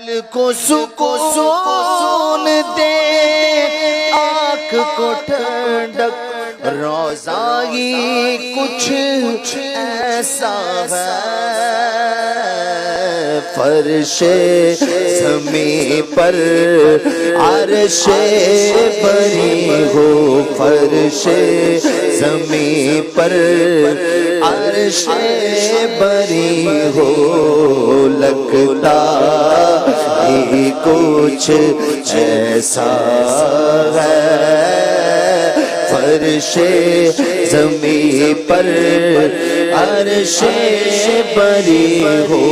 دل کو سکون دے، آنکھ کو ٹھنڈک، روضہ ہی کچھ ایسا ہے۔ فرش زمین پر عرش بری ہو، فرش زمین پر عرش بری ہو، لگتا ہی کچھ ایسا ہے۔ فرش زمین پر عرش بری ہو،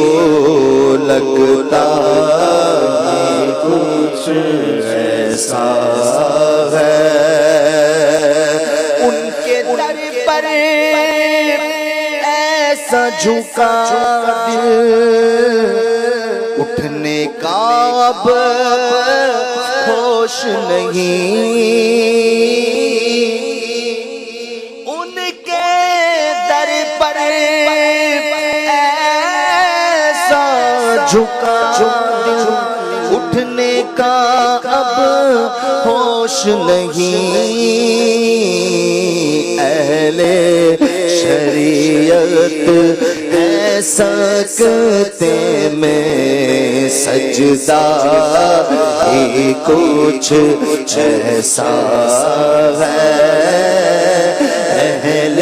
لگتا ہے کچھ ایسا ہے۔ ان کے در پر ایسا جھکا دل، اٹھنے کا اب ہوش نہیں۔ ان کے در پر ایسا جھکا دل، اٹھنے کا اب ہوش نہیں۔ اہل شریعت ہے سکتے میں سجدہ ہی کچھ ایسا ہے۔ اہل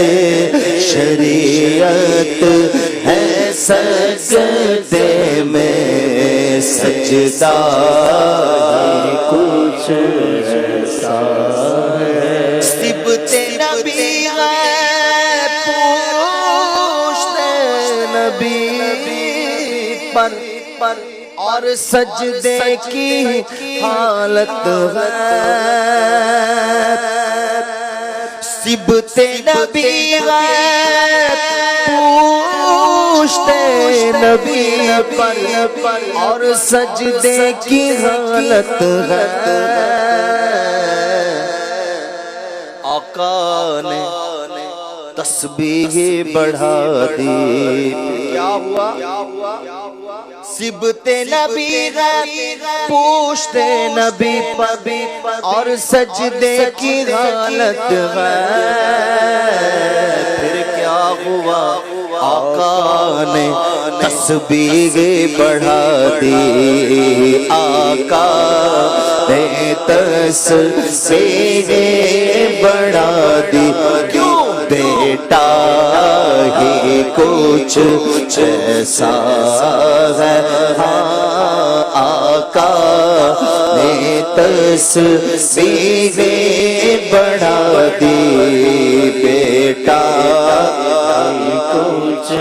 شریعت ہے سجدے میں سجدہ ہی کچھ ایسا ہے۔ صبت نبی ہے پوچھتے نبی پر، اور سجدے کی حالت ہے۔ صبت نبی ہے پوچھتے نبی پر، اور سجدے کی حالت ہے۔ آقا نے تسبیح بڑھا دی، کیا ہوا؟ صبت نبی ہے پوچھتے نبی پر، اور سجدے کی حالت ہے۔ پھر کیا ہوا؟ آقا نے تسبیح بڑھا دی، آقا نے تسبیح بڑھا دی۔ کیوں؟ بیٹا ہی کچھ ایسا ہے۔ ہاں آقا نے تسبیح بڑھا دی، بیٹا ہی کچھ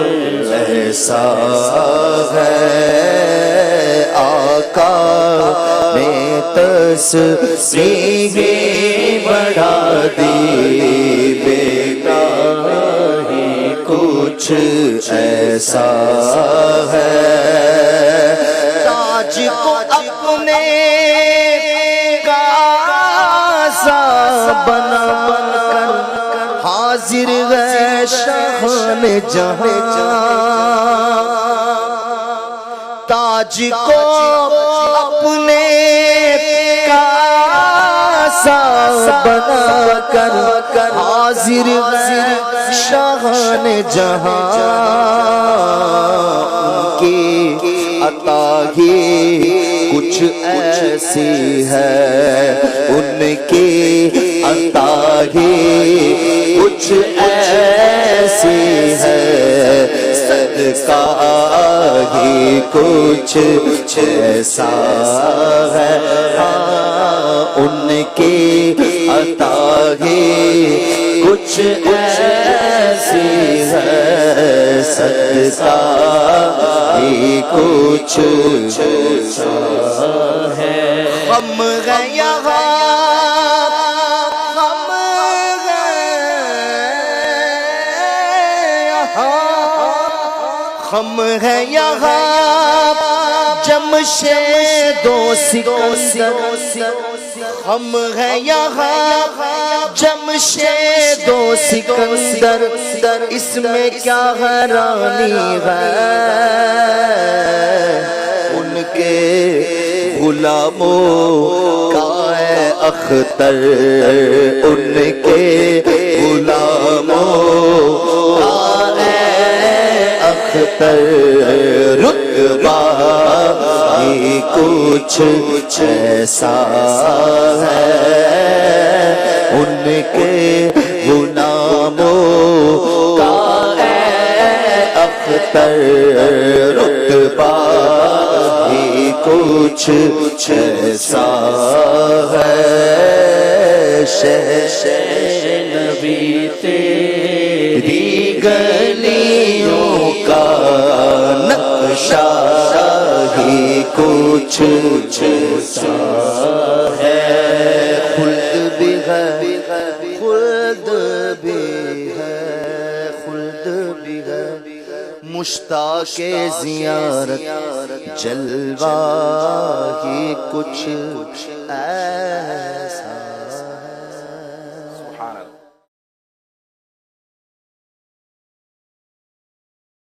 ایسا ہے۔ آقا نے تسبیح بڑھا دی، بیٹا ہی کچھ ایسا ہے۔ تاج کو اپنے کاسا بنا کر حاضر ہے شاہان جہاں۔ تاج کو اپنے کاسا بنا کر حاضر ہے شاہان جہاں۔ ان کی عطا ہی کچھ ایسی ہے، ان کی عطا ہی کچھ ایسی ہے، صدقہ ہی کچھ ایسا ہے۔ ان کی عطا ہی کچھ ایسی ہے، صدقہ ہی کچھ ایسا ہے۔ ہم ہیں یہاں، ہم ہیں یہاں، ہم ہیں یہاں جمشید و سکندر، ہم ہیں یہاں جمشید و سکندر، اس میں کیا حیرانی ہے؟ ان ان کے غلاموں کا ہے اختر، ان کے غلاموں کا ہے اختر، رتبہ ہی کچھ ایسا ہے، ان کے غلاموں کا ہے اختر، رتبہ ہی کچھ ایسا ہے، شہ نبی تیری گلیوں کا نقشہ ہی کچھ ایسا ہے، خلد بھی ہے، خلد بھی ہے، خلد بھی ہے، مشتاق زیارت جلوہ ہی کچھ ایسا